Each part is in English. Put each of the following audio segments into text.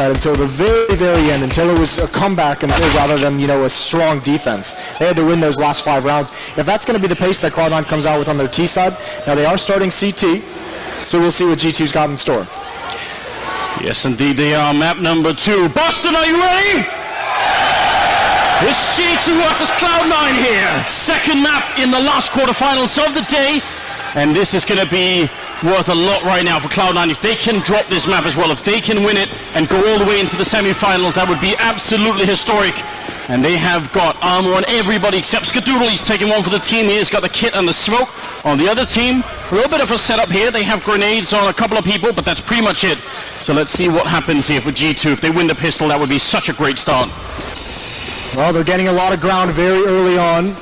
right, until the very, very end, until it was a comeback and rather than, you know, a strong defense. They had to win those last 5 rounds. If that's going to be the pace that Cloud9 comes out with on their T side, now they are starting CT, so we'll see what G2's got in store. Yes, indeed, they are. Map number 2. Boston, are you ready? It's G2 versus Cloud9 here. Second map in the last quarterfinals of the day. And this is going to be worth a lot right now for Cloud9. If they can drop this map as well, if they can win it and go all the way into the semifinals, that would be absolutely historic. And they have got armor on everybody except Skadoodle. He's taking one for the team. He's got the kit and the smoke. On the other team, a little bit of a setup here. They have grenades on a couple of people, but that's pretty much it. So let's see what happens here for G2. If they win the pistol, that would be such a great start. Well, they're getting a lot of ground very early on.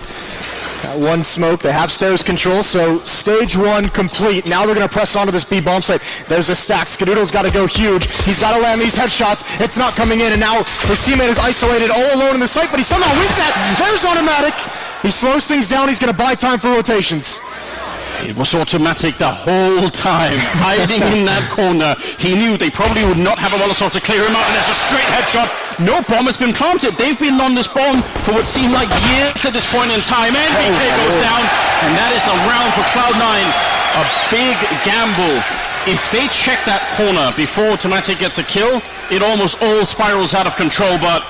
That one smoke, they have stairs control, so stage 1 complete. Now they're going to press onto this B bomb site. There's a stack. Skadoodle's got to go huge. He's got to land these headshots. It's not coming in, and now his teammate is isolated all alone in the site, but he somehow wins that. There's automatic. He slows things down. He's going to buy time for rotations. It was automatic the whole time, hiding in that corner. He knew they probably would not have a Molotov to clear him out, and there's a straight headshot. No bomb has been planted. They've been on this bomb for what seemed like years at this point in time, and BK goes down, and that is the round for Cloud9. A big gamble. If they check that corner before automatic gets a kill, it almost all spirals out of control, but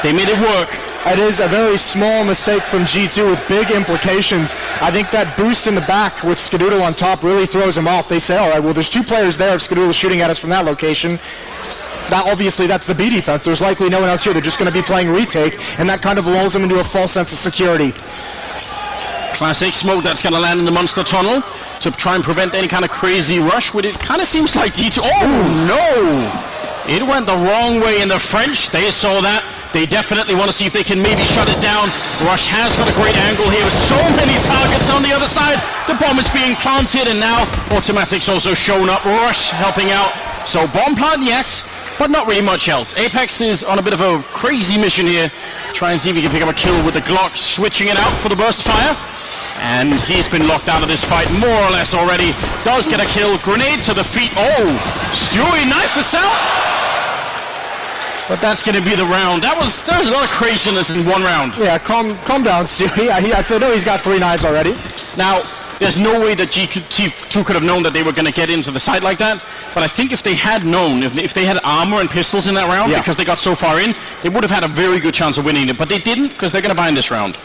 they made it work. It is a very small mistake from G2 with big implications. I think that boost in the back with Skadoodle on top really throws him off. They say, all right, well, there's 2 players there if Skadoodle is shooting at us from that location. That, obviously, that's the B defense. There's likely no one else here. They're just going to be playing retake, and that kind of lulls them into a false sense of security. Classic smoke that's going to land in the monster tunnel to try and prevent any kind of crazy rush. It kind of seems like G2... Oh, no! It went the wrong way in the French. They saw that. They definitely want to see if they can maybe shut it down. Rush has got a great angle here with so many targets on the other side. The bomb is being planted, and now Automatic's also shown up. Rush helping out. So bomb plant, yes, but not really much else. Apex is on a bit of a crazy mission here. Try and see if he can pick up a kill with the Glock, switching it out for the burst fire. And he's been locked out of this fight more or less already. Does get a kill. Grenade to the feet. Oh, Stewie knife us out. But that's going to be the round. There was a lot of craziness in one round. Yeah, calm down, Stewie. I know he's got 3 knives already. Now, there's no way that G2 could have known that they were going to get into the site like that. But I think if they had known, if they had armor and pistols in that round, because they got so far in, they would have had a very good chance of winning it. But they didn't, because they're going to buy in this round.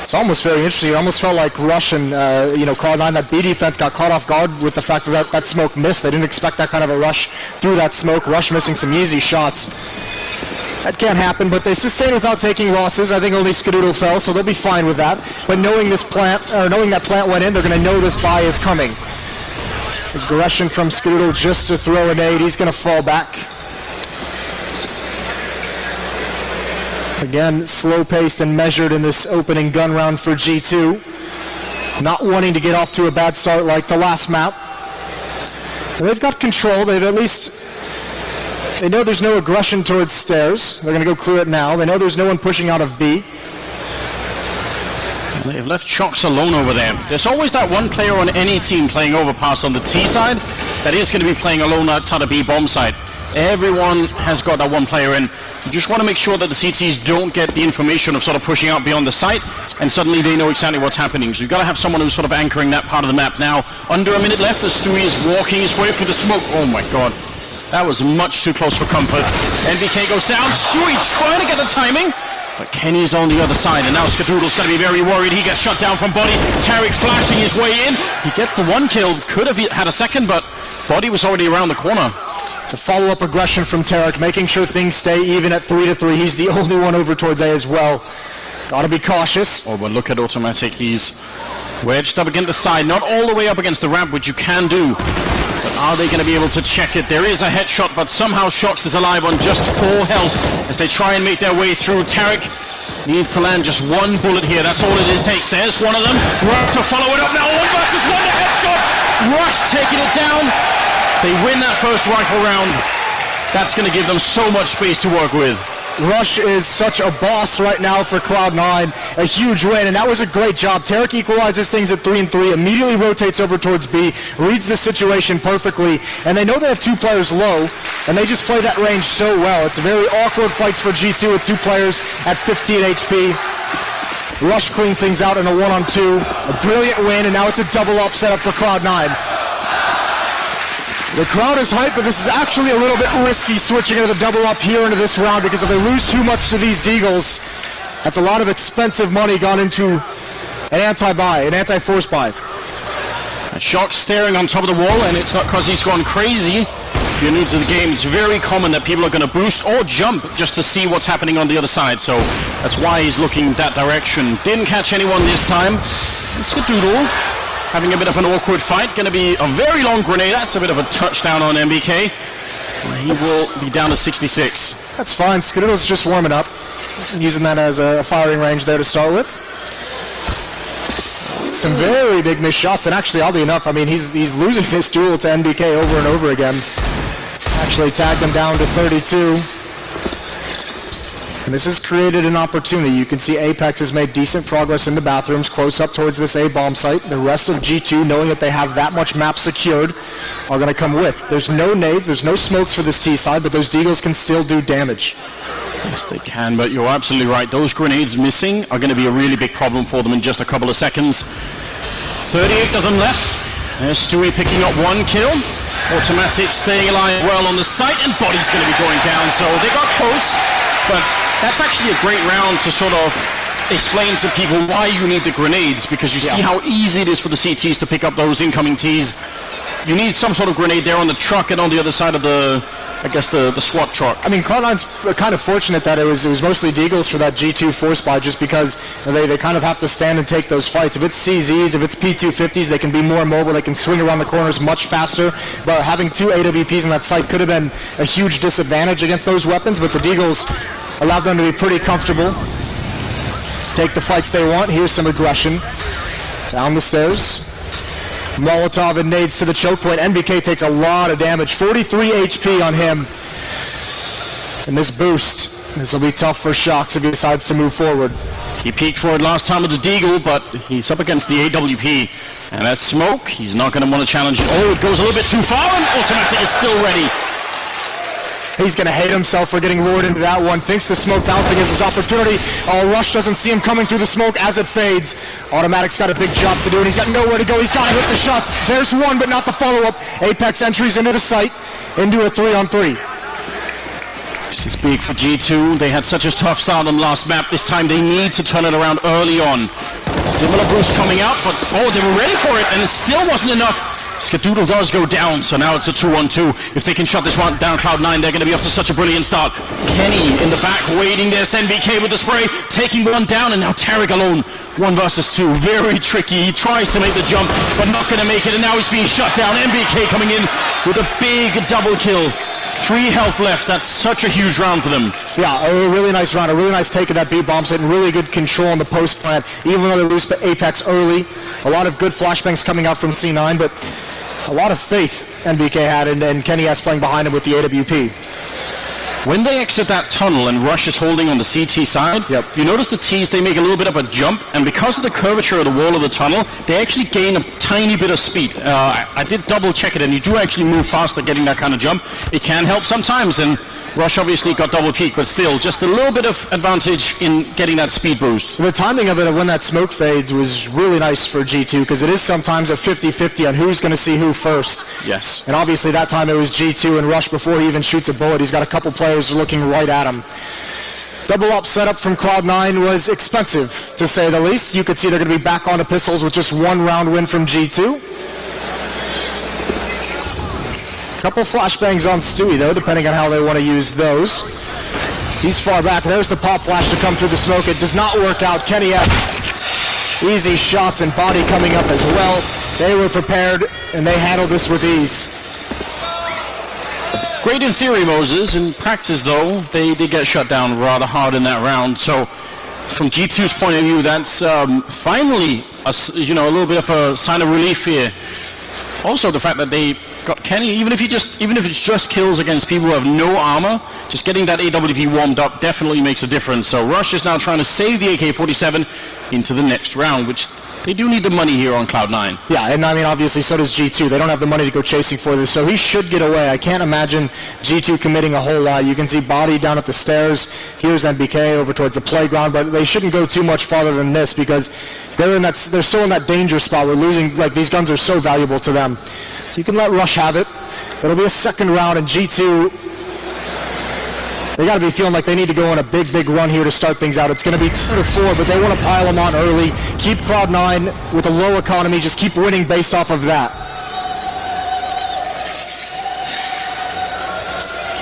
It's almost very interesting. It almost felt like Rush and Cloud9, that B defense got caught off guard with the fact that that smoke missed. They didn't expect that kind of a rush through that smoke. Rush missing some easy shots. That can't happen, but they sustained without taking losses. I think only Skadoodle fell, so they'll be fine with that. But knowing that plant went in, they're going to know this buy is coming. Aggression from Skadoodle just to throw a nade. He's going to fall back. Again, slow-paced and measured in this opening gun round for G2. Not wanting to get off to a bad start like the last map. And they've got control. They know there's no aggression towards stairs. They're going to go clear it now. They know there's no one pushing out of B. They've left Shox alone over there. There's always that one player on any team playing overpass on the T side that is going to be playing alone outside of B bomb side. Everyone has got that one player in. You just want to make sure that the CTs don't get the information of sort of pushing out beyond the site, and suddenly they know exactly what's happening. So you've got to have someone who's sort of anchoring that part of the map. Now, under a minute left as Stewie is walking his way through the smoke. Oh my god. That was much too close for comfort. NBK goes down. Stewie trying to get the timing, but Kenny's on the other side, and now Skadoodle's going to be very worried. He gets shut down from Body. Tarek flashing his way in. He gets the 1 kill. Could have had a second, but Body was already around the corner. The follow-up aggression from Tarek, making sure things stay even at 3-3. He's the only one over towards A as well. Gotta be cautious. Oh, but look at Automatic. He's wedged up against the side. Not all the way up against the ramp, which you can do. But are they going to be able to check it? There is a headshot, but somehow Shox is alive on just 4 health as they try and make their way through. Tarek needs to land just 1 bullet here. That's all it takes. There's one of them. Rush to follow it up now. 1 versus 1, a headshot. Rush taking it down. They win that first rifle round. That's going to give them so much space to work with. Rush is such a boss right now for Cloud9. A huge win, and that was a great job. Tarek equalizes things at 3-3, immediately rotates over towards B, reads the situation perfectly, and they know they have 2 players low, and they just play that range so well. It's very awkward fights for G2 with 2 players at 15 HP. Rush cleans things out in a 1-on-2. A brilliant win, and now it's a double up setup for Cloud9. The crowd is hyped, but this is actually a little bit risky switching into the double up here into this round, because if they lose too much to these Deagles, that's a lot of expensive money gone into an anti-buy, an anti-force buy. Shock staring on top of the wall, and it's not because he's gone crazy. If you're new to the game, it's very common that people are going to boost or jump just to see what's happening on the other side, so that's why he's looking that direction. Didn't catch anyone this time. Skadoodle having a bit of an awkward fight. Going to be a very long grenade. That's a bit of a touchdown on MBK. He will be down to 66. That's fine. Skadoodle's just warming up, using that as a firing range there to start with. Some very big missed shots, and actually, oddly enough, I mean, he's losing this duel to MBK over and over again. Actually tagged him down to 32. And this has created an opportunity. You can see Apex has made decent progress in the bathrooms, close up towards this A bomb site. The rest of G2, knowing that they have that much map secured, are going to come with. There's no nades, there's no smokes for this T side, but those Deagles can still do damage. Yes, they can, but you're absolutely right. Those grenades missing are going to be a really big problem for them in just a couple of seconds. 38 of them left. There's Stewie picking up 1 kill. Automatic staying alive well on the site, and Body's going to be going down, so they got close, but that's actually a great round to sort of explain to people why you need the grenades, because you see how easy it is for the CTs to pick up those incoming Ts. You need some sort of grenade there on the truck and on the other side of the, I guess, the SWAT truck. I mean, Cloud9's kind of fortunate that it was mostly Deagles for that G2 force buy, just because they kind of have to stand and take those fights. If it's CZs, if it's P250s, they can be more mobile, they can swing around the corners much faster, but having 2 AWPs on that site could have been a huge disadvantage against those weapons, but the Deagles allowed them to be pretty comfortable. Take the fights they want. Here's some aggression. Down the stairs. Molotov and nades to the choke point. NBK takes a lot of damage. 43 HP on him. And this boost, this will be tough for Shocks if he decides to move forward. He peeked for it last time with the Deagle, but he's up against the AWP. And that smoke, he's not going to want to challenge it. Oh, it goes a little bit too far, and Ultimate is still ready. He's going to hate himself for getting lured into that one. Thinks the smoke bouncing is his opportunity. Rush doesn't see him coming through the smoke as it fades. Automatic's got a big job to do, and he's got nowhere to go. He's got to hit the shots. There's one, but not the follow-up. Apex entries into the site, into a 3-on-3. This is big for G2. They had such a tough start on the last map. This time they need to turn it around early on. Similar boost coming out, but oh, they were ready for it, and it still wasn't enough. Skadoodle does go down, so now it's a 2-on-2. If they can shut this one down, Cloud9, they're going to be off to such a brilliant start. Kenny in the back waiting there, NBK with the spray, taking one down, and now Tarek alone. 1 versus 2, very tricky. He tries to make the jump, but not going to make it, and now he's being shut down. NBK coming in with a big double kill. 3 health left. That's such a huge round for them. Yeah, a really nice round, a really nice take of that B bomb set, and really good control on the post plant, even though they lose Apex early. A lot of good flashbangs coming out from C9, but a lot of faith NBK had, and Kenny S playing behind him with the AWP. When they exit that tunnel and Rush is holding on the CT side, you notice the Ts, they make a little bit of a jump, and because of the curvature of the wall of the tunnel, they actually gain a tiny bit of speed. I did double check it, and you do actually move faster getting that kind of jump. It can help sometimes, and Rush obviously got double peak, but still, just a little bit of advantage in getting that speed boost. The timing of it, when that smoke fades, was really nice for G2, because it is sometimes a 50-50 on who's going to see who first. Yes. And obviously that time it was G2 and Rush before he even shoots a bullet. He's got a couple players looking right at him. Double up setup from Cloud9 was expensive, to say the least. You could see they're going to be back onto pistols with just 1 round win from G2. Couple flashbangs on Stewie, though, depending on how they want to use those. He's far back. There's the pop flash to come through the smoke. It does not work out. Kenny S. Easy shots and body coming up as well. They were prepared, and they handled this with ease. Great in theory, Moses. In practice, though, they did get shut down rather hard in that round. So, from G2's point of view, that's finally a little bit of a sign of relief here. Also, the fact that they got Kenny, even if it's just kills against people who have no armor, just getting that AWP warmed up definitely makes a difference. So Rush is now trying to save the AK-47 into the next round, which they do need the money here on Cloud9. Yeah, and I mean, obviously, so does G2. They don't have the money to go chasing for this, so he should get away. I can't imagine G2 committing a whole lot. You can see Body down at the stairs. Here's MBK over towards the playground, but they shouldn't go too much farther than this because they're still in that danger spot. We're losing, like, these guns are so valuable to them. So you can let Rush have it. It'll be a second round, and G2, they got to be feeling like they need to go on a big run here to start things out. It's going to be 2-4, but they want to pile them on early. Keep Cloud9 with a low economy. Just keep winning based off of that.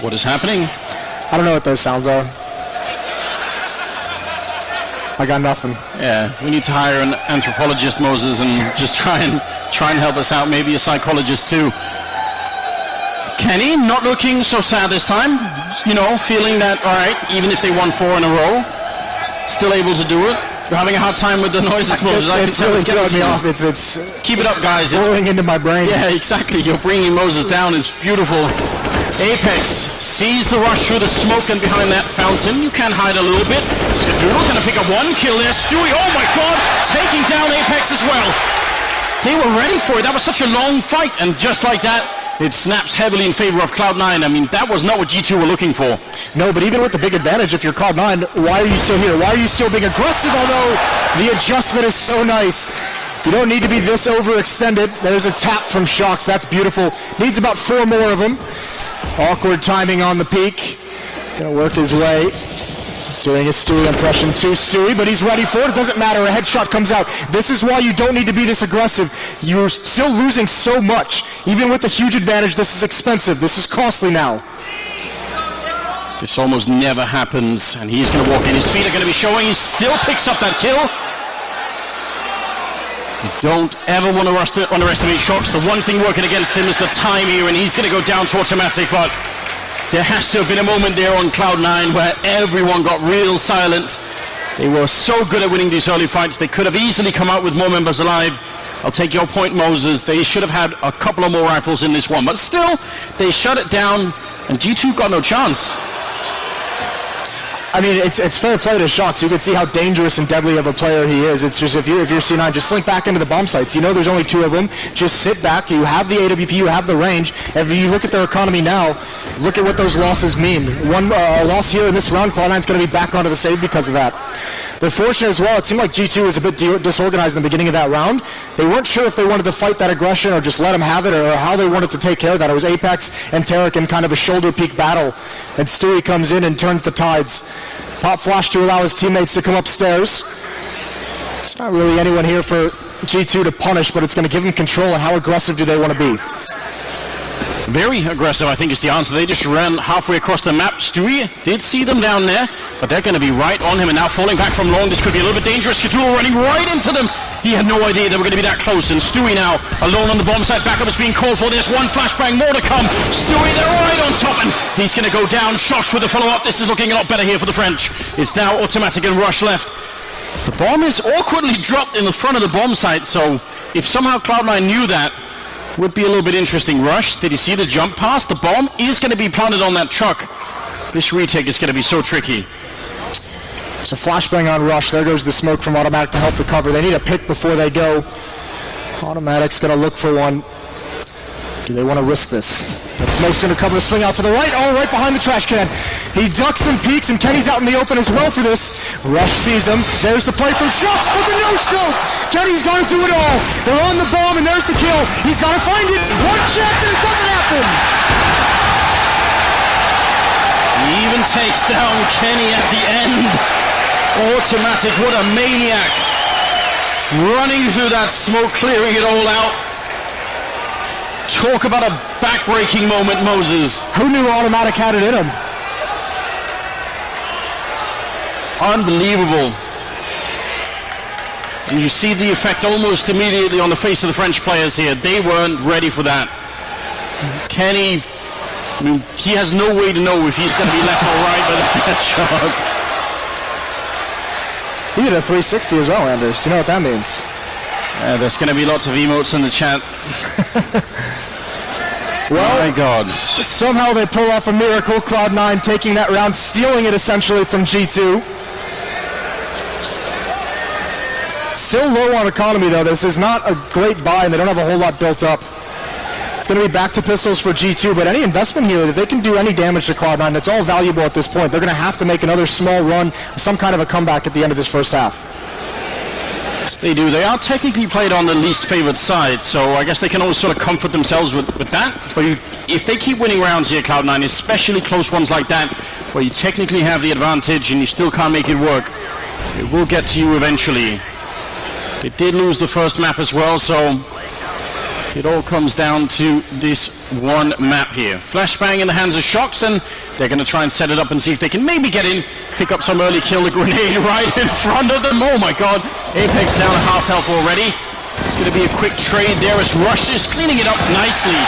What is happening? I don't know what those sounds are. I got nothing. Yeah, we need to hire an anthropologist, Moses, and just try and help us out. Maybe a psychologist too. Kenny not looking so sad this time. You know, feeling that, all right, even if they won 4 in a row, still able to do it. You're having a hard time with the noises, Moses. It's really throwing me off. It's keep it up, guys. It's rolling into my brain. Yeah, exactly. You're bringing Moses down. It's beautiful. Apex sees the rush through the smoke and behind that fountain. You can hide a little bit. Skadoodle going to pick up 1 kill there. Stewie, oh my God, taking down Apex as well. They were ready for it. That was such a long fight, and just like that, it snaps heavily in favor of Cloud9. I mean, that was not what G2 were looking for. No, but even with the big advantage, if you're Cloud9, why are you still here? Why are you still being aggressive? Although the adjustment is so nice. You don't need to be this overextended. There's a tap from Shox. That's beautiful. Needs about 4 more of them. Awkward timing on the peak. Gonna work his way. Doing his Stewie impression to Stewie, but he's ready for it. It doesn't matter. A headshot comes out. This is why you don't need to be this aggressive. You're still losing so much. Even with the huge advantage, this is expensive. This is costly now. This almost never happens, and he's going to walk in. His feet are going to be showing. He still picks up that kill. You don't ever want to underestimate Shox. The one thing working against him is the time here, and he's going to go down to automatic, but there has to have been a moment there on Cloud9 where everyone got real silent. They were so good at winning these early fights. They could have easily come out with more members alive. I'll take your point, Moses. They should have had a couple of more rifles in this one. But still, they shut it down, and G2 got no chance. I mean, it's fair play to Shox. You can see how dangerous and deadly of a player he is. It's just if you're C9, just slink back into the bomb sites. You know there's only 2 of them. Just sit back. You have the AWP. You have the range. If you look at their economy now, look at what those losses mean. One loss here in this round, Cloud9's going to be back onto the save because of that. They're fortunate as well. It seemed like G2 was a bit disorganized in the beginning of that round. They weren't sure if they wanted to fight that aggression or just let them have it or how they wanted to take care of that. It was Apex and Tarek in kind of a shoulder peak battle. And Stewie comes in and turns the tides. Pop flash to allow his teammates to come upstairs. There's not really anyone here for G2 to punish, but it's going to give them control. And how aggressive do they want to be? Very aggressive, I think, is the answer. They just ran halfway across the map. Stewie did see them down there, but they're going to be right on him, and now falling back from long. This could be a little bit dangerous. Skadoodle running right into them. He had no idea they were going to be that close, and Stewie now alone on the bomb site. Backup is being called for. There's one flashbang, more to come. Stewie, they're right on top, and he's going to go down. Shox with the follow-up. This is looking a lot better here for the French. It's now automatic and Rush left. The bomb is awkwardly dropped in the front of the bomb site, so if somehow Cloud9 knew that, would be a little bit interesting. Rush, did you see the jump pass? The bomb is going to be planted on that truck. This retake is going to be so tricky. It's a flashbang on Rush. There goes the smoke from Automatic to help the cover. They need a pick before they go. Automatic's going to look for one. Do they want to risk this? That smoke's going to cover the swing out to the right. Oh, right behind the trash can. He ducks and peeks, and Kenny's out in the open as well for this. Rush sees him. There's the play from Shox, but the no-still. Kenny's got to do it all. They're on the bomb, and there's the kill. He's got to find it. One chance, and it doesn't happen. He even takes down Kenny at the end. Automatic, what a maniac. Running through that smoke, clearing it all out. Talk about a back-breaking moment, Moses. Who knew Automatic had it in him? Unbelievable. And you see the effect almost immediately on the face of the French players here. They weren't ready for that. Kenny, I mean, he has no way to know if he's going to be left or right by that shot. He did a 360 as well, Anders. You know what that means? There's going to be lots of emotes in the chat. Well, my God. Somehow they pull off a miracle. Cloud9 taking that round, stealing it essentially from G2. Still low on economy though. This is not a great buy and they don't have a whole lot built up. It's going to be back to pistols for G2, but any investment here, if they can do any damage to Cloud9, it's all valuable at this point. They're going to have to make another small run, some kind of a comeback at the end of this first half. They do. They are technically played on the least favored side, so I guess they can always sort of comfort themselves with that. But if they keep winning rounds here, Cloud9, especially close ones like that, where you technically have the advantage and you still can't make it work, it will get to you eventually. They did lose the first map as well, so it all comes down to this one map here. Flashbang in the hands of Shox, and they're going to try and set it up and see if they can maybe get in, pick up some early kill. The grenade right in front of them. Oh my God. Apex down to half health already. It's going to be a quick trade there as Rush is cleaning it up nicely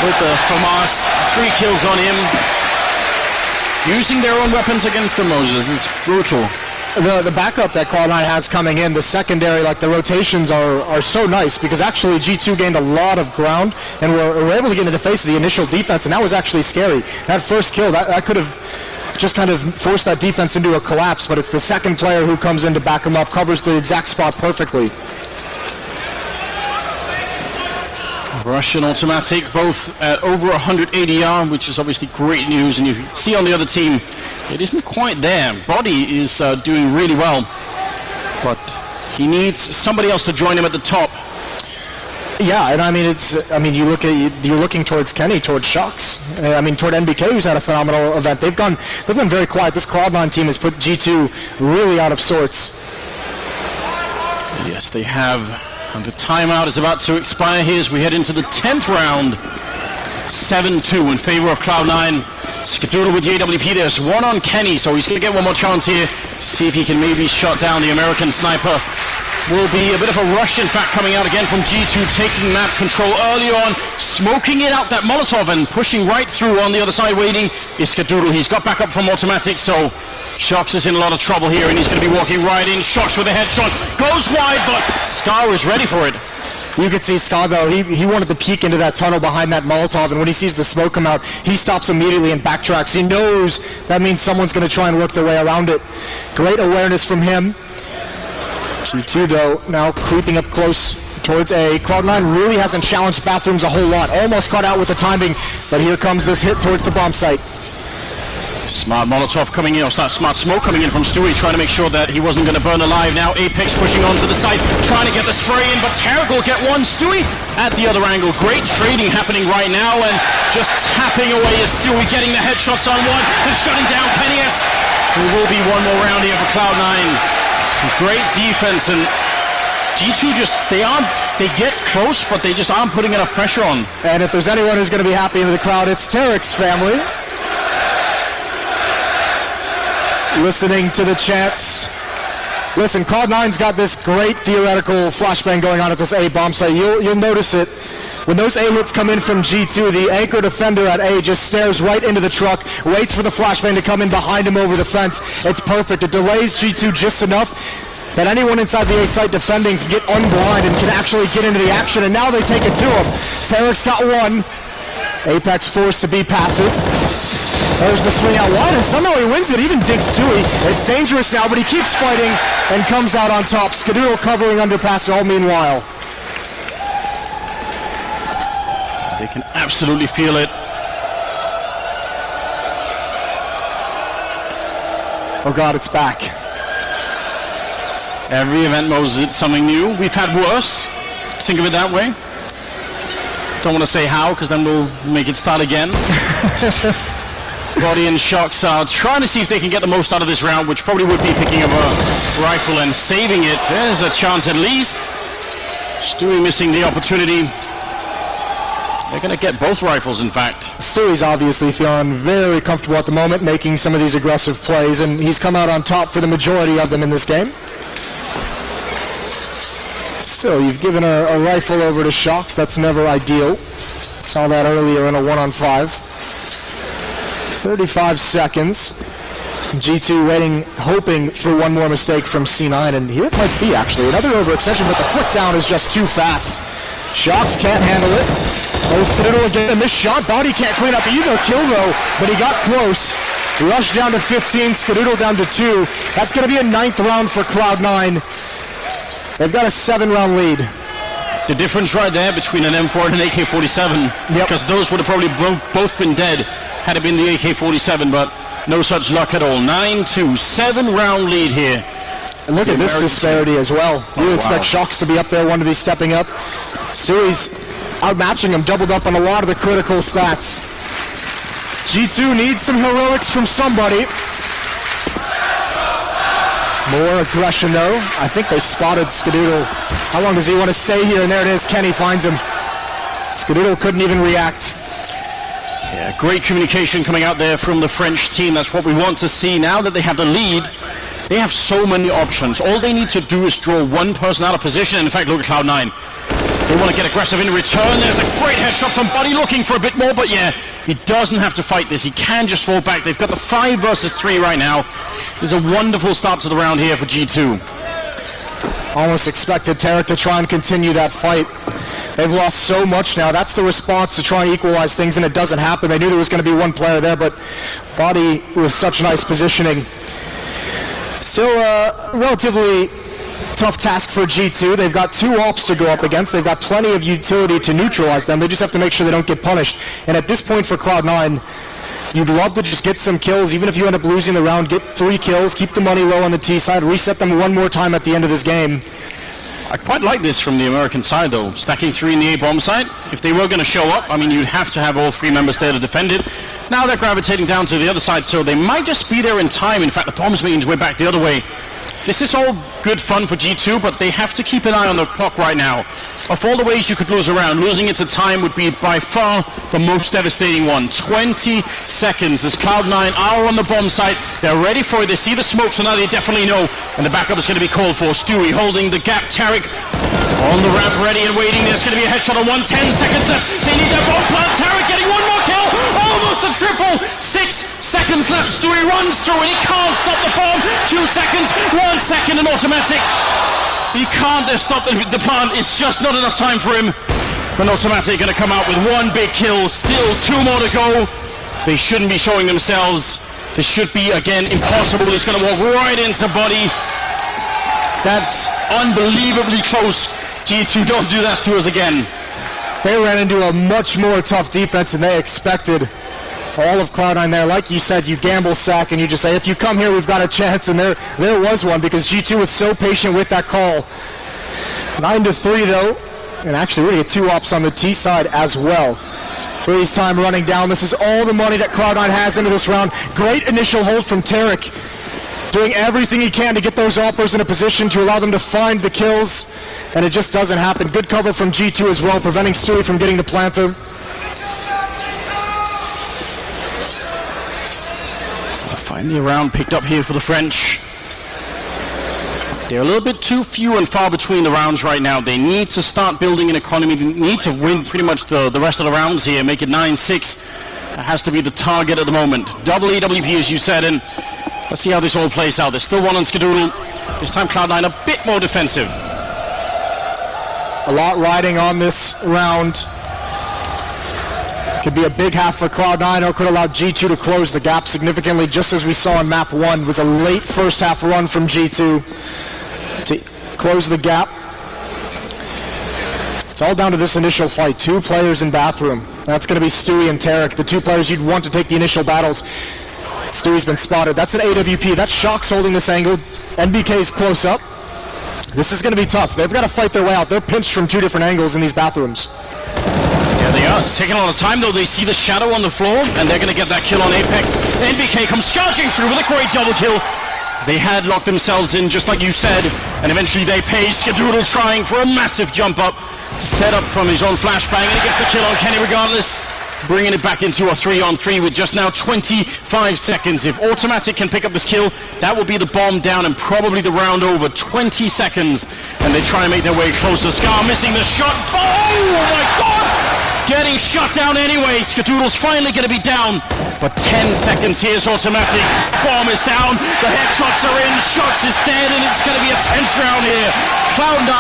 with the FAMAS. 3 kills on him. Using their own weapons against the Moses. It's brutal. The backup that Cloud9 has coming in, the secondary, like the rotations are so nice because actually G2 gained a lot of ground and were able to get into the face of the initial defense, and that was actually scary. That first kill, that could have just kind of forced that defense into a collapse, but it's the second player who comes in to back him up, covers the exact spot perfectly. Russian automatic, both at over 100 ADR, which is obviously great news, and you see on the other team, it isn't quite there. Body is doing really well, but he needs somebody else to join him at the top. Yeah, and I mean you're looking towards Kenny, towards Shox. I mean toward NBK, who's had a phenomenal event. They've been very quiet. This Cloud9 team has put G2 really out of sorts. Yes, they have. And the timeout is about to expire here as we head into the 10th round. 7-2 in favor of Cloud9. Skadoodle with the AWP. There's one on Kenny, so he's going to get one more chance here to see if he can maybe shut down the American sniper. Will be a bit of a rush, in fact, coming out again from G2, taking map control early on, smoking it out, that Molotov, and pushing right through on the other side, waiting is Skadoodle. He's got back up from automatic, so Shox is in a lot of trouble here, and he's going to be walking right in. Shox with a headshot, goes wide, but Scar is ready for it. You could see Scar, though, he wanted to peek into that tunnel behind that Molotov, and when he sees the smoke come out, he stops immediately and backtracks. He knows that means someone's going to try and work their way around it. Great awareness from him. G2, though, now creeping up close towards A. Cloud9 really hasn't challenged bathrooms a whole lot. Almost caught out with the timing, but here comes this hit towards the bomb site. Smart Molotov coming in, or smart smoke coming in from Stewie, trying to make sure that he wasn't going to burn alive. Now Apex pushing onto the site, trying to get the spray in, but Tarek will get one. Stewie at the other angle. Great trading happening right now, and just tapping away is Stewie, getting the headshots on one and shutting down Pennius. There will be one more round here for Cloud9. Great defense, and G2 they get close, but they just aren't putting enough pressure on. And if there's anyone who's going to be happy in the crowd, it's Tarek's family. Listening to the chants. Listen, Cloud9's got this great theoretical flashbang going on at this A bomb site. You'll notice it. When those A hits come in from G2, the anchor defender at A just stares right into the truck, waits for the flashbang to come in behind him over the fence. It's perfect. It delays G2 just enough that anyone inside the A site defending can get unblind and can actually get into the action, and now they take it to him. Tarek's got one. Apex forced to be passive. There's the swing out wide, and somehow he wins it. Even digs Stewie. It's dangerous now, but he keeps fighting and comes out on top. Skadoodle covering underpass all meanwhile. They can absolutely feel it. Oh God, it's back. Every event knows it's something new. We've had worse. Think of it that way. Don't want to say how, because then we'll make it start again. Body and Shox are trying to see if they can get the most out of this round, which probably would be picking up a rifle and saving it. There's a chance at least. Stewie missing the opportunity. They're going to get both rifles, in fact. Stewie's obviously feeling very comfortable at the moment, making some of these aggressive plays, and he's come out on top for the majority of them in this game. Still, you've given a rifle over to Shox. That's never ideal. Saw that earlier in a 1-on-5. 35 seconds. G2 waiting, hoping for one more mistake from C9, and here it might be actually. Another overextension, but the flick down is just too fast. Shox can't handle it. Oh, Skidoodle again, and this shot, Body can't clean up either kill though, but he got close. Rush down to 15, Skidoodle down to 2. That's going to be a 9th round for Cloud9. They've got a 7-round lead. The difference right there between an M4 and an AK-47, because those would have probably both been dead had it been the AK-47, but no such luck at all. 9-2, 7-round lead here. And look at this disparity as well. You would expect Shox to be up there, one to be stepping up. Stewie's outmatching him, doubled up on a lot of the critical stats. G2 needs some heroics from somebody. More aggression though. I think they spotted Skidoodle. How long does he want to stay here? And there it is, Kenny finds him. Skidoodle couldn't even react. Yeah, great communication coming out there from the French team. That's what we want to see. Now that they have the lead, they have so many options. All they need to do is draw one person out of position. In fact, look at Cloud9. They want to get aggressive in return. There's a great headshot from Buddy, looking for a bit more, but yeah, he doesn't have to fight this. He can just fall back. They've got the 5 versus 3 right now. There's a wonderful start to the round here for G2. Almost expected Tarek to try and continue that fight. They've lost so much now. That's the response to try and equalize things, and it doesn't happen. They knew there was going to be one player there, but Body with such nice positioning. Still relatively tough task for G2. They've got 2 ops to go up against. They've got plenty of utility to neutralize them. They just have to make sure they don't get punished. And at this point for Cloud9, you'd love to just get some kills. Even if you end up losing the round, get 3 kills, keep the money low on the T side, reset them one more time at the end of this game. I quite like this from the American side though, stacking 3 in the A bomb site. If they were going to show up, I mean, you'd have to have all 3 members there to defend it. Now they're gravitating down to the other side, so they might just be there in time. In fact, the bombs means we're back the other way. This is all good fun for G2, but they have to keep an eye on the clock right now. Of all the ways you could lose a round, losing it to time would be by far the most devastating one. 20 seconds as Cloud9 are on the bomb site. They're ready for it. They see the smoke, so now they definitely know. And the backup is going to be called for. Stewie holding the gap. Tarek on the ramp, ready and waiting. There's going to be a headshot on 1. 10 seconds left. They need their bomb plant. Tarek getting one more kill. Almost a triple. 6 seconds left. Stewie runs through and he can't stop the bomb. 2 seconds. 1 second and automatic. He can't stop the plant. It's just not enough time for him. But automatic going to come out with 1 big kill. Still 2 more to go. They shouldn't be showing themselves. This should be, again, impossible. He's going to walk right into Body. That's unbelievably close. G2, don't do that to us again. They ran into a much more tough defense than they expected. All of Cloud9 there, like you said, you gamble sack and you just say, if you come here, we've got a chance, and there was one because G2 was so patient with that call. 9-3 though, and actually we're going to get 2 ops on the T side as well. Freeze time running down. This is all the money that Cloud9 has into this round. Great initial hold from Tarek, doing everything he can to get those oppers in a position to allow them to find the kills, and it just doesn't happen. Good cover from G2 as well, preventing Stewie from getting the planter. Finally a round picked up here for the French. They're a little bit too few and far between the rounds right now. They need to start building an economy. They need to win pretty much the rest of the rounds here, make it 9-6. That has to be the target at the moment. Double EWP, as you said, and let's see how this all plays out. There's still 1 on Skidoodle. This time Cloud9 a bit more defensive. A lot riding on this round. Could be a big half for Cloud9, or could allow G2 to close the gap significantly, just as we saw in map 1. It was a late first half run from G2 to close the gap. It's all down to this initial fight. 2 players in bathroom. That's going to be Stewie and Tarek, the 2 players you'd want to take the initial battles. Stewie's been spotted. That's an AWP. That's Shox holding this angle. NBK's close up. This is going to be tough. They've got to fight their way out. They're pinched from 2 different angles in these bathrooms. Yeah, they are. It's taking a lot of time, though. They see the shadow on the floor, and they're going to get that kill on Apex. NBK comes charging through with a great double kill. They had locked themselves in, just like you said, and eventually they pay. Skidoodle trying for a massive jump up, set up from his own flashbang, and he gets the kill on Kenny regardless, bringing it back into a 3-on-3 with just now 25 seconds. If Automatic can pick up this kill, that will be the bomb down and probably the round over. 20 seconds, and they try and make their way closer. Scar missing the shot. Oh my god! getting shut down anyway. Skadoodle's finally going to be down, but 10 seconds here is automatic. Bomb is down, the headshots are in, Shox is dead, and it's going to be a tense round here. Cloud9,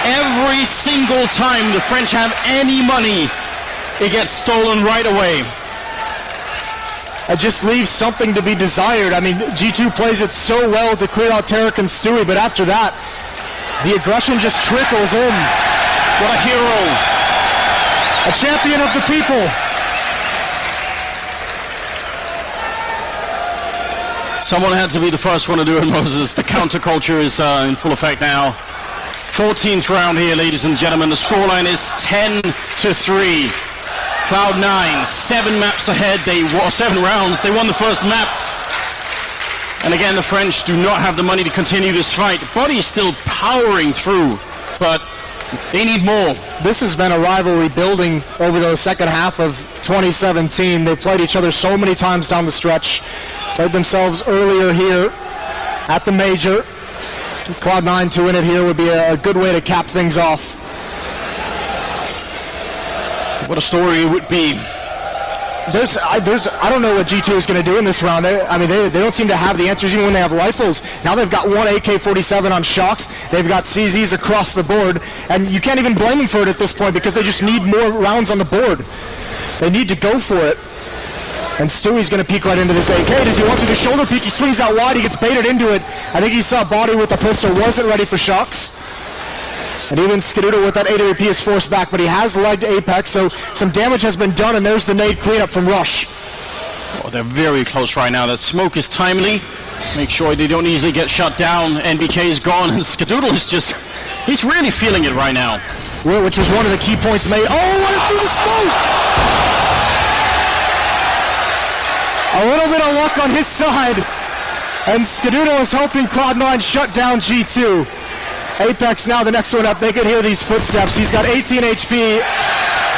every single time the French have any money, it gets stolen right away. It just leaves something to be desired. I mean, G2 plays it so well to clear out Tarek and Stewie, but after that, the aggression just trickles in. What a hero. A champion of the people. Someone had to be the first one to do it, Moses. The counterculture is in full effect now. 14th round here, ladies and gentlemen. The scoreline is 10-3. Cloud9, 7 maps ahead. 7 rounds. They won the first map. And again, the French do not have the money to continue this fight. Body is still powering through, but they need more. This has been a rivalry building over the second half of 2017. They played each other so many times down the stretch. Played themselves earlier here at the major. Cloud9 to win it here would be a good way to cap things off. What a story it would be. I don't know what G2 is going to do in this round. They don't seem to have the answers even when they have rifles. Now they've got one AK-47 on Shox. They've got CZs across the board. And you can't even blame them for it at this point because they just need more rounds on the board. They need to go for it. And Stewie's going to peek right into this AK. Does he want to do the shoulder peek? He swings out wide. He gets baited into it. I think he saw Body with the pistol. Wasn't ready for Shox. And even Skadoodle with that AWP is forced back, but he has legged Apex, so some damage has been done, and there's the nade cleanup from Rush. Oh, they're very close right now. That smoke is timely. Make sure they don't easily get shut down. NBK is gone, and Skadoodle is just... he's really feeling it right now. Which was one of the key points made. Oh, what through the smoke! A little bit of luck on his side, and Skadoodle is helping Cloud9 shut down G2. Apex now the next one up. They can hear these footsteps. He's got 18 HP.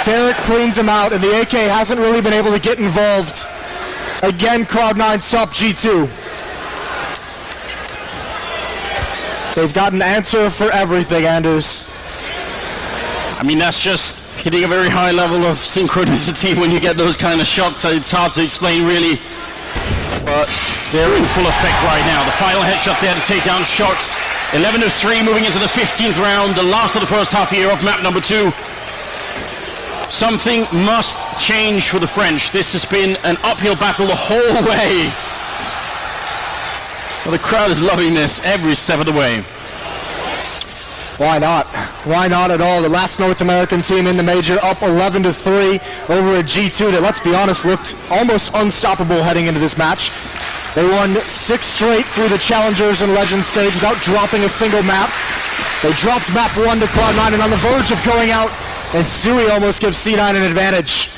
Tarek cleans him out, and the AK hasn't really been able to get involved. Again, Cloud9 stopped G2. They've got an answer for everything, Anders. I mean, that's just hitting a very high level of synchronicity when you get those kind of shots. It's hard to explain, really. But they're in full effect right now. The final headshot there to take down Shox. 11-3 moving into the 15th round, the last of the first half here of map number 2. Something must change for the French. This has been an uphill battle the whole way. Well, the crowd is loving this every step of the way. Why not? Why not at all? The last North American team in the major up 11-3 over a G2 that, let's be honest, looked almost unstoppable heading into this match. They won 6 straight through the Challengers and Legends stage without dropping a single map. They dropped map 1 to Cloud9 and on the verge of going out, and Stewie almost gives C9 an advantage.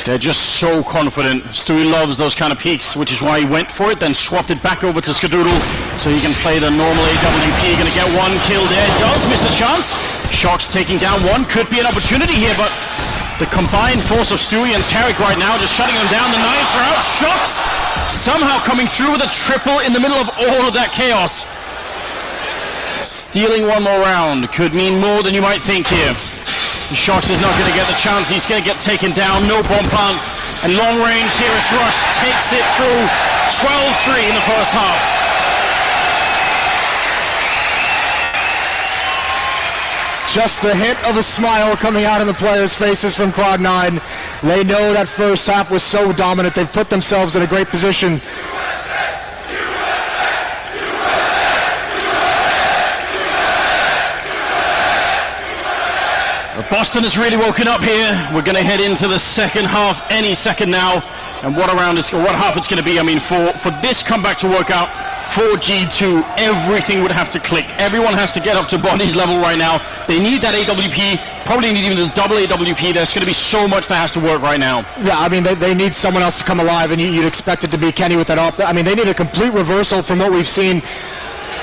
They're just so confident. Stewie loves those kind of peaks, which is why he went for it, then swapped it back over to Skadoodle so he can play the normal AWP. Gonna get one kill there. Does miss the chance. Shox taking down one. Could be an opportunity here, but the combined force of Stewie and Tarek right now just shutting them down. The knives are out. Shox somehow coming through with a triple in the middle of all of that chaos. Stealing one more round could mean more than you might think here. Shox is not going to get the chance. He's going to get taken down. No bomb plant. And long range here is Rush. Takes it through. 12-3 in the first half. Just the hint of a smile coming out of the players' faces from Cloud9. They know that first half was so dominant. They've put themselves in a great position. Boston has really woken up here. We're going to head into the second half any second now. And what half it's going to be. I mean, for this comeback to work out, for G2, everything would have to click. Everyone has to get up to Body's level right now. They need that AWP, probably need even this double AWP. There's going to be so much that has to work right now. Yeah, I mean, they need someone else to come alive, and you'd expect it to be Kenny with that up. I mean, they need a complete reversal from what we've seen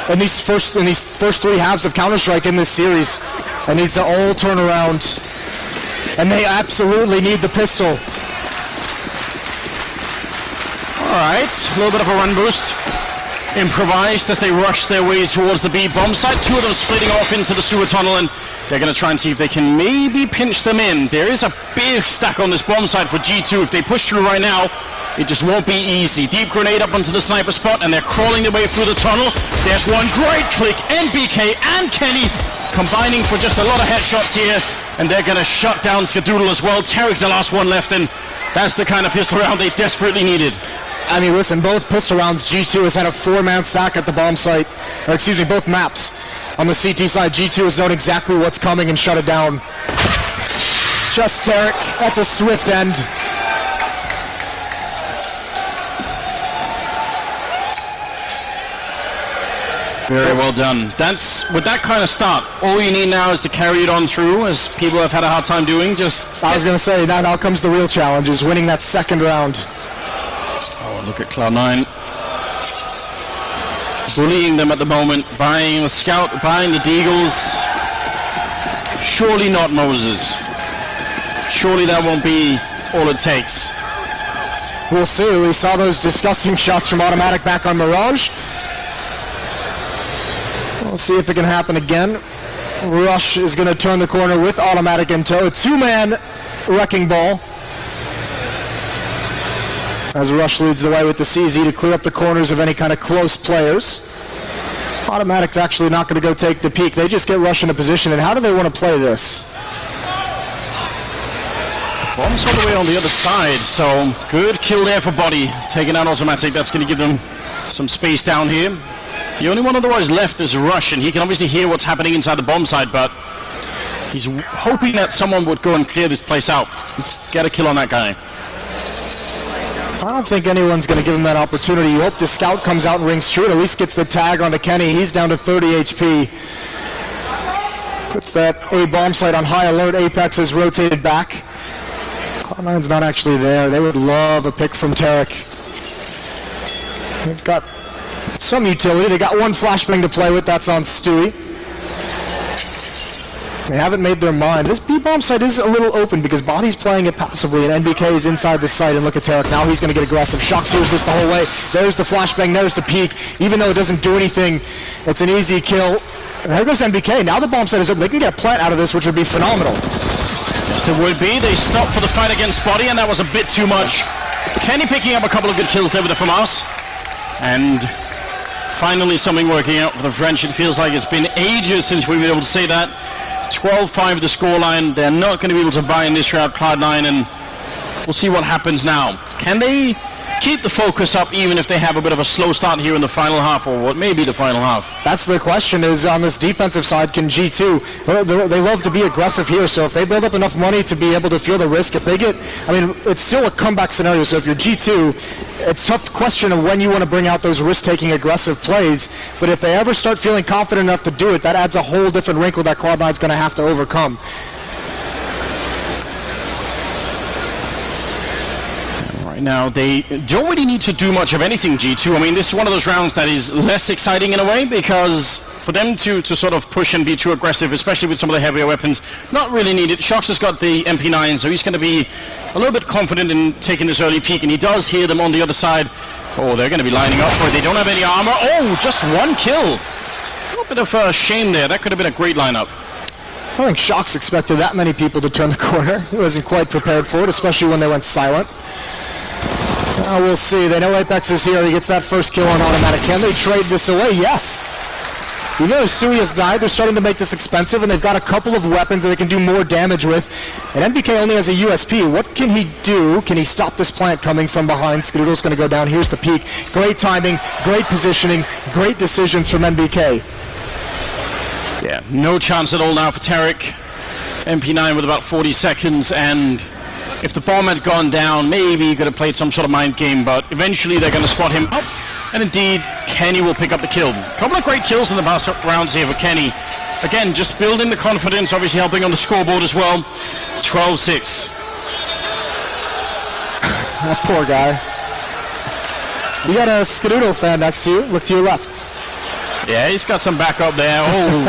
in these first 3 halves of Counter-Strike in this series. It needs to all turn around, and they absolutely need the pistol. All right, a little bit of a run boost. improvised as they rush their way towards the B bomb site. Two of them splitting off into the sewer tunnel, and they're going to try and see if they can maybe pinch them in. There is a big stack on this bomb site for G2. If they push through right now, it just won't be easy. Deep grenade up onto the sniper spot, and they're crawling their way through the tunnel. There's one great click. NBK and Kenny combining for just a lot of headshots here, and they're going to shut down Skadoodle as well. Tarek's the last one left, and that's the kind of pistol round they desperately needed. I mean, listen, both pistol rounds, G2 has had a 4-man stack at the bomb site, or excuse me, both maps. On the CT side, G2 has known exactly what's coming and shut it down. Just Tarek, that's a swift end. Very well done. That's, with that kind of start, all you need now is to carry it on through, as people have had a hard time doing. I was going to say, now comes the real challenge, is winning that second round. Oh, look at Cloud9. Bullying them at the moment, buying the scout, buying the deagles. Surely not Moses. Surely that won't be all it takes. We'll see. We saw those disgusting shots from Automatic back on Mirage. We'll see if it can happen again. Rush is going to turn the corner with Automatic in tow. A 2-man wrecking ball. As Rush leads the way with the CZ to clear up the corners of any kind of close players. Automatic's actually not going to go take the peek. They just get Rush into position. And how do they want to play this? Bomb's all the way on the other side, so good kill there for Body. Taking out Automatic, that's going to give them some space down here. The only one otherwise left is Rush, and he can obviously hear what's happening inside the bomb site, but he's hoping that someone would go and clear this place out. Get a kill on that guy. I don't think anyone's going to give him that opportunity. You hope the scout comes out and rings true and at least gets the tag onto Kenny. He's down to 30 HP. Puts that A bomb site on high alert. Apex has rotated back. Cloud9's not actually there. They would love a pick from Tarek. They've got some utility. They got one flashbang to play with. That's on Stewie. They haven't made their mind. This B-bomb site is a little open because Body's playing it passively, and NBK is inside the site. And look at Tarek. Now he's going to get aggressive. Shock seals this the whole way. There's the flashbang. There's the peek. Even though it doesn't do anything, it's an easy kill. And there goes NBK. Now the bomb site is open. They can get a plant out of this, which would be phenomenal. Yes, it would be. They stopped for the fight against Body, and that was a bit too much. Kenny picking up a couple of good kills there with the FAMAS. And finally something working out for the French. It feels like it's been ages since we've been able to say that. 12-5 the scoreline. They're not going to be able to buy in this round, Cloud9, and we'll see what happens now. Can they keep the focus up even if they have a bit of a slow start here in the final half, or what may be the final half? That's the question, is on this defensive side, can G2, they love to be aggressive here, so if they build up enough money to be able to feel the risk, if they get, I mean, it's still a comeback scenario, so if you're G2, it's a tough question of when you want to bring out those risk-taking aggressive plays, but if they ever start feeling confident enough to do it, that adds a whole different wrinkle that Cloud9's going to have to overcome. Right now, they don't really need to do much of anything, G2. I mean, this is one of those rounds that is less exciting in a way, because for them to sort of push and be too aggressive, especially with some of the heavier weapons, not really needed. Shox has got the MP9, so he's going to be a little bit confident in taking this early peek, and he does hear them on the other side. Oh, they're going to be lining up for it. They don't have any armor. Oh, just one kill. A little bit of a shame there. That could have been a great lineup. I think Shox expected that many people to turn the corner. He wasn't quite prepared for it, especially when they went silent. Now we'll see. They know Apex is here. He gets that first kill on Automatic. Can they trade this away? Yes. Even though Sui has died, they're starting to make this expensive, and they've got a couple of weapons that they can do more damage with. And NBK only has a USP. What can he do? Can he stop this plant coming from behind? Skadoodle's going to go down. Here's the peek. Great timing, great positioning, great decisions from NBK. Yeah, no chance at all now for Tarek. MP9 with about 40 seconds, and if the bomb had gone down, maybe he could have played some sort of mind game, but eventually they're going to spot him up, and indeed, Kenny will pick up the kill. A couple of great kills in the past rounds here for Kenny. Again, just building the confidence, obviously helping on the scoreboard as well. 12-6. That poor guy. You got a Skadoodle fan next to you. Look to your left. Yeah, he's got some backup there. Oh,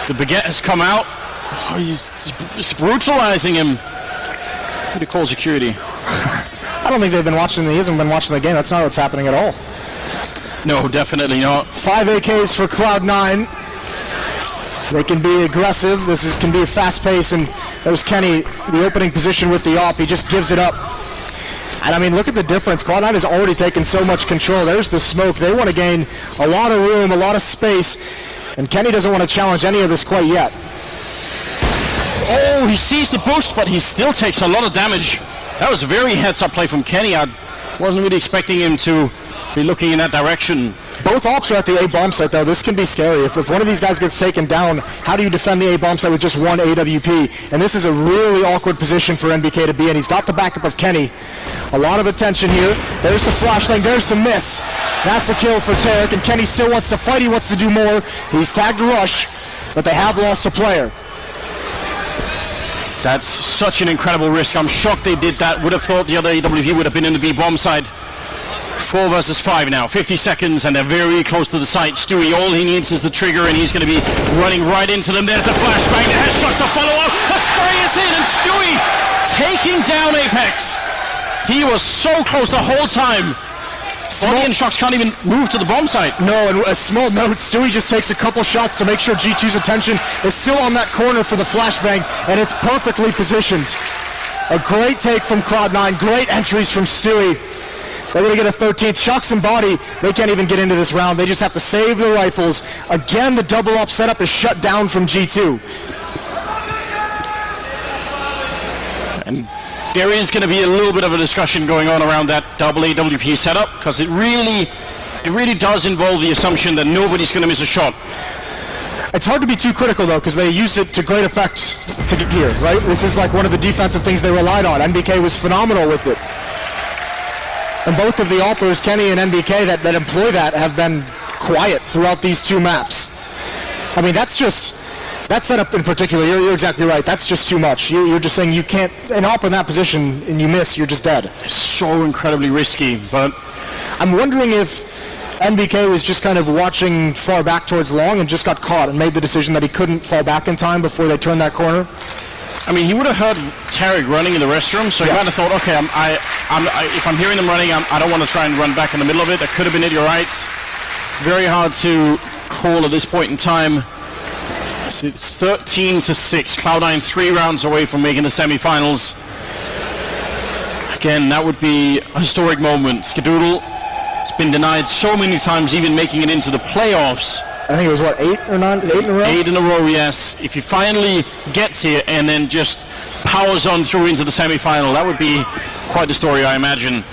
the baguette has come out. Oh, he's brutalizing him. To call security. I don't think they've been watching. He hasn't been watching the game. That's not what's happening at all. No, definitely not. 5 AKs for Cloud9. They can be aggressive. Can be a fast pace, and there's Kenny, the opening position with the AWP. He just gives it up. And I mean, look at the difference. Cloud9 has already taken so much control. There's the smoke. They want to gain a lot of room, a lot of space, and Kenny doesn't want to challenge any of this quite yet. Oh, he sees the boost, but he still takes a lot of damage. That was a very heads-up play from Kenny. I wasn't really expecting him to be looking in that direction. Both ops are at the A-bomb site, though. This can be scary. If one of these guys gets taken down, how do you defend the A-bomb site with just one AWP? And this is a really awkward position for NBK to be in. He's got the backup of Kenny. A lot of attention here. There's the flashbang. There's the miss. That's a kill for Tarek, and Kenny still wants to fight. He wants to do more. He's tagged Rush, but they have lost a player. That's such an incredible risk. I'm shocked they did that. Would have thought the other AWP would have been in the B-bomb side. 4 versus 5 now, 50 seconds, and they're very close to the site. Stewie, all he needs is the trigger, and he's going to be running right into them. There's the flashbang, the headshot to follow up. The spray is in, and Stewie taking down Apex. He was so close the whole time. Audience Shocks can't even move to the bomb site. No, and a small note, Stewie just takes a couple shots to make sure G2's attention is still on that corner for the flashbang, and it's perfectly positioned. A great take from Cloud9, great entries from Stewie. They're going to get a 13th. Shocks and Body, they can't even get into this round. They just have to save the rifles. Again, the double up setup is shut down from G2. And there is going to be a little bit of a discussion going on around that double AWP setup, because it really does involve the assumption that nobody's going to miss a shot. It's hard to be too critical, though, because they used it to great effect to get here, right? This is like one of the defensive things they relied on. NBK was phenomenal with it. And both of the AWPers, Kenny and NBK, that employ that have been quiet throughout these two maps. I mean, that setup in particular, you're exactly right. That's just too much. You're just saying you can't, an AWP in that position and you miss, you're just dead. It's so incredibly risky, but I'm wondering if NBK was just kind of watching far back towards long and just got caught and made the decision that he couldn't fall back in time before they turned that corner. I mean, he would have heard Tarek running in the restroom, so he might have thought, okay, if I'm hearing them running, I don't want to try and run back in the middle of it. That could have been it, you're right. Very hard to call at this point in time. So it's 13-6. Cloud9 3 rounds away from making the semifinals. Again, that would be a historic moment. Skadoodle has been denied so many times, even making it into the playoffs. I think it was, 8 or 9? 8 in a row? 8 in a row, yes. If he finally gets here and then just powers on through into the semi-final, that would be quite the story, I imagine.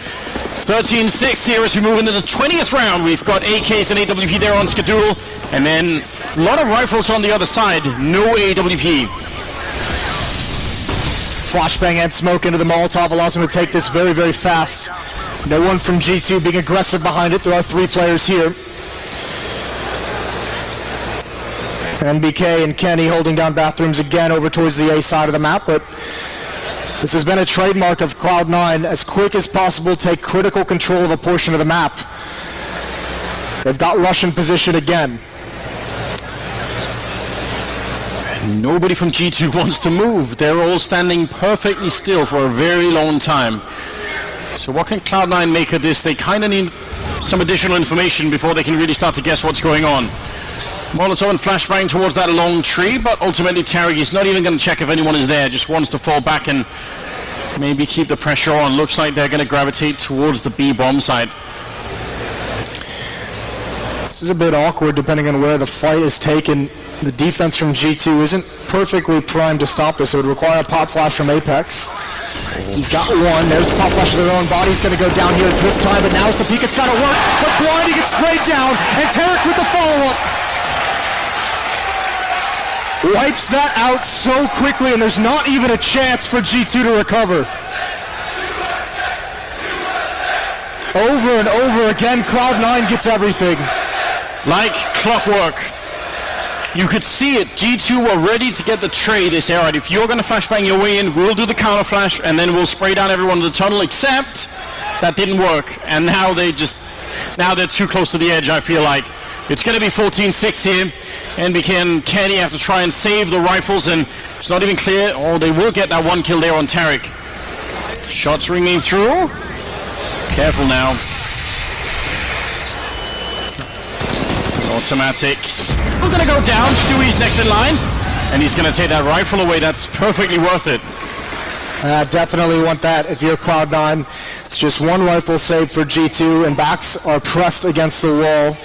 13-6 here as we move into the 20th round. We've got AKs and AWP there on Skadoodle, and then a lot of rifles on the other side. No AWP. Flashbang and smoke into the Molotov allows him to take this very, very fast. No one from G2 being aggressive behind it. There are 3 players here. NBK and Kenny holding down bathrooms again over towards the A side of the map, but this has been a trademark of Cloud9. As quick as possible, take critical control of a portion of the map. They've got Russian position again. And nobody from G2 wants to move. They're all standing perfectly still for a very long time. So what can Cloud9 make of this? They kind of need some additional information before they can really start to guess what's going on. Molotov and flashbang towards that long tree, but ultimately Tarek is not even going to check if anyone is there, just wants to fall back and maybe keep the pressure on. Looks like they're going to gravitate towards the B bomb side. This is a bit awkward depending on where the fight is taken. The defense from G2 isn't perfectly primed to stop this. It would require a pop flash from Apex. He's got one. There's pop flash of their own body. He's going to go down here. It's this time, but now it's the peek. It's got to work. But Blind, he gets sprayed down, and Tarek with the follow-up. Wipes that out so quickly, and there's not even a chance for G2 to recover. Over and over again, Cloud9 gets everything. Like clockwork. You could see it. G2 were ready to get the trade. They say, all right, if you're going to flashbang your way in, we'll do the counter flash, and then we'll spray down everyone in the tunnel, except that didn't work. And now they're too close to the edge, I feel like. It's going to be 14-6 here. NBK and Kenny have to try and save the rifles, and it's not even clear. Oh, they will get that one kill there on Tarek. Shots ringing through. Careful now. Automatic still gonna go down. Stewie's next in line, and he's gonna take that rifle away. That's perfectly worth it. Definitely want that if you're Cloud9. It's just one rifle save for G2, and backs are pressed against the wall.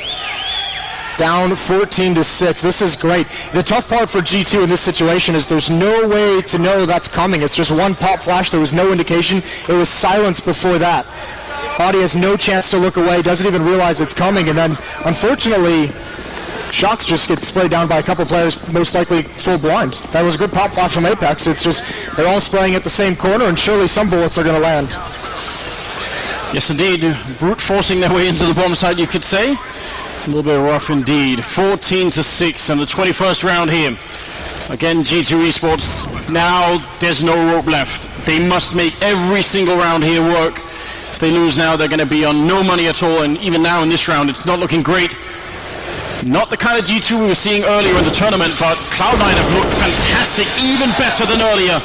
Down 14-6. This is great. The tough part for G2 in this situation is there's no way to know that's coming. It's just one pop flash. There was no indication. It was silence before that. Audi has no chance to look away, doesn't even realize it's coming, and then unfortunately Shox just gets sprayed down by a couple players, most likely full blind. That was a good pop flash from Apex. It's just they're all spraying at the same corner, and surely some bullets are going to land. Yes, indeed. Brute forcing their way into the bomb site, you could say. A little bit rough indeed. 14-6 in the 21st round here. Again, G2 Esports, now there's no rope left. They must make every single round here work. If they lose now, they're going to be on no money at all, and even now in this round, it's not looking great. Not the kind of G2 we were seeing earlier in the tournament, but Cloud9 have looked fantastic, even better than earlier.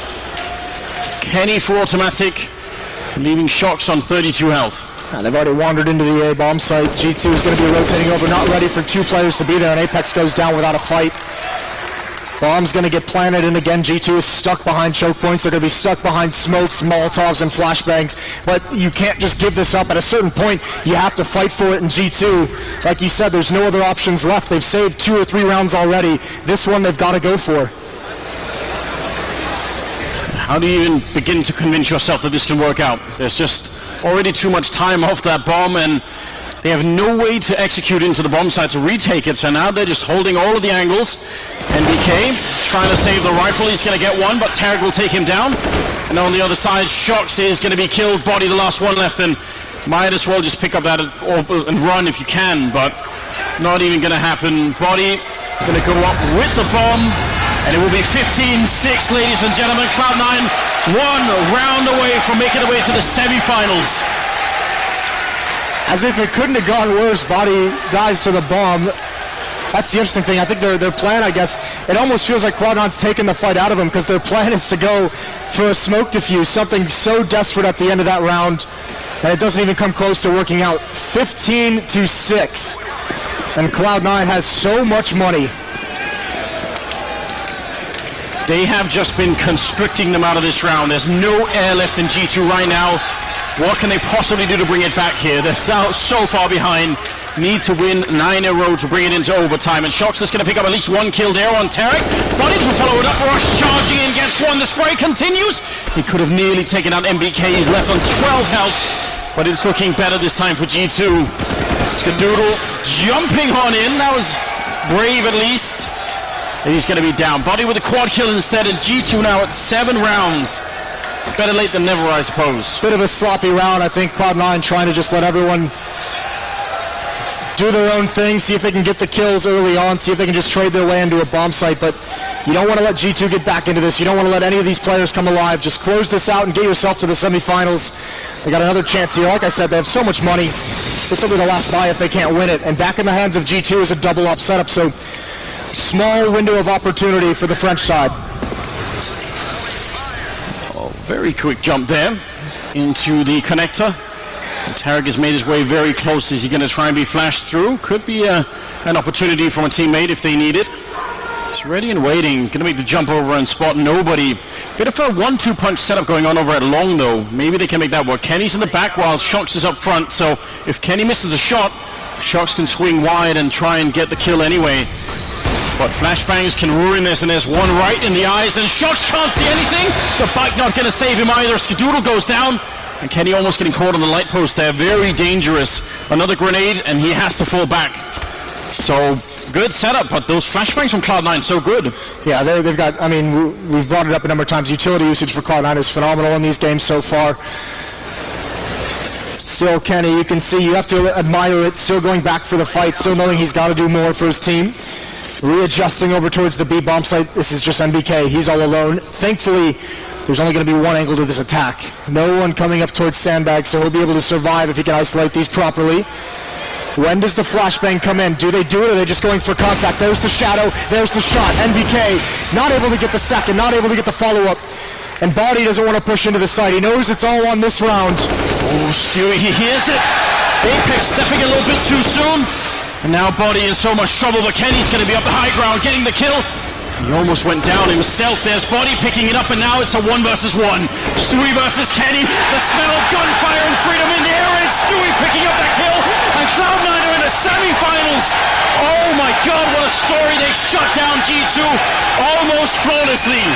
Kenny for automatic, leaving Shox on 32 health. They've already wandered into the A bomb site. G2 is going to be rotating over, not ready for two players to be there, and Apex goes down without a fight. Bomb's going to get planted, and again, G2 is stuck behind choke points. They're going to be stuck behind smokes, Molotovs, and flashbangs. But you can't just give this up. At a certain point, you have to fight for it in G2. Like you said, there's no other options left. They've saved 2 or 3 rounds already. This one they've got to go for. How do you even begin to convince yourself that this can work out? There's just already too much time off that bomb, and they have no way to execute into the bomb site to retake it, so now they're just holding all of the angles. NBK trying to save the rifle. He's going to get one, but Tarek will take him down. And on the other side, Shox is going to be killed. Body the last one left, and might as well just pick up that and run if you can, but not even going to happen. Body going to go up with the bomb, and it will be 15-6, ladies and gentlemen. Cloud9 one round away from making their way to the semifinals. As if it couldn't have gone worse, Body dies to the bomb. That's the interesting thing. I think their plan, I guess, it almost feels like Cloud9's taken the fight out of them, because their plan is to go for a smoke defuse, something so desperate at the end of that round, and it doesn't even come close to working out. 15-6, and Cloud9 has so much money. They have just been constricting them out of this round. There's no air left in G2 right now. What can they possibly do to bring it back here? They're so far behind. Need to win 9 in a row to bring it into overtime. And Shox is going to pick up at least 1 kill there on Tarek. Bodies will follow it up. Rush charging in, gets 1. The spray continues. He could have nearly taken out MBK. He's left on 12 health. But it's looking better this time for G2. Skadoodle jumping on in. That was brave at least. And he's going to be down. Body with a quad kill instead. And G2 now at 7 rounds. Better late than never, I suppose. Bit of a sloppy round. I think Cloud9 trying to just let everyone do their own thing, see if they can get the kills early on, see if they can just trade their way into a bomb site. But you don't want to let G2 get back into this. You don't want to let any of these players come alive. Just close this out and get yourself to the semifinals. They got another chance here. Like I said, they have so much money. This will be the last buy if they can't win it. And back in the hands of G2 is a double up setup. So small window of opportunity for the French side. Very quick jump there into the connector. Tarek has made his way very close. Is he going to try and be flashed through? Could be an opportunity from a teammate if they need it. He's ready and waiting. Going to make the jump over and spot nobody. Bit of a 1-2 punch setup going on over at long though. Maybe they can make that work. Kenny's in the back while Shox is up front. So if Kenny misses a shot, Shox can swing wide and try and get the kill anyway. But flashbangs can ruin this, and there's one right in the eyes, and Shox can't see anything. The bike not going to save him either. Skadoodle goes down, and Kenny almost getting caught on the light post there. Very dangerous. Another grenade, and he has to fall back. So good setup, but those flashbangs from Cloud9 so good. Yeah, they've got. I mean, we've brought it up a number of times. Utility usage for Cloud9 is phenomenal in these games so far. Still, Kenny, you can see you have to admire it. Still going back for the fight. Still knowing he's got to do more for his team. Readjusting over towards the B bomb site. This is just MBK. He's all alone. Thankfully, there's only going to be one angle to this attack. No one coming up towards Sandbag, so he'll be able to survive if he can isolate these properly. When does the flashbang come in? Do they do it, or are they just going for contact? There's the shadow. There's the shot. MBK not able to get the second, not able to get the follow-up. And Body doesn't want to push into the site. He knows it's all on this round. Oh, Stewie, he hears it. Apex stepping a little bit too soon. And now Body in so much trouble, but Kenny's going to be up the high ground, getting the kill. He almost went down himself. There's Body picking it up, and now it's a 1 versus 1. Stewie versus Kenny. The smell of gunfire and freedom in the air, and it's Stewie picking up that kill. And Cloud9 are in the semi-finals. Oh my God, what a story. They shut down G2 almost flawlessly.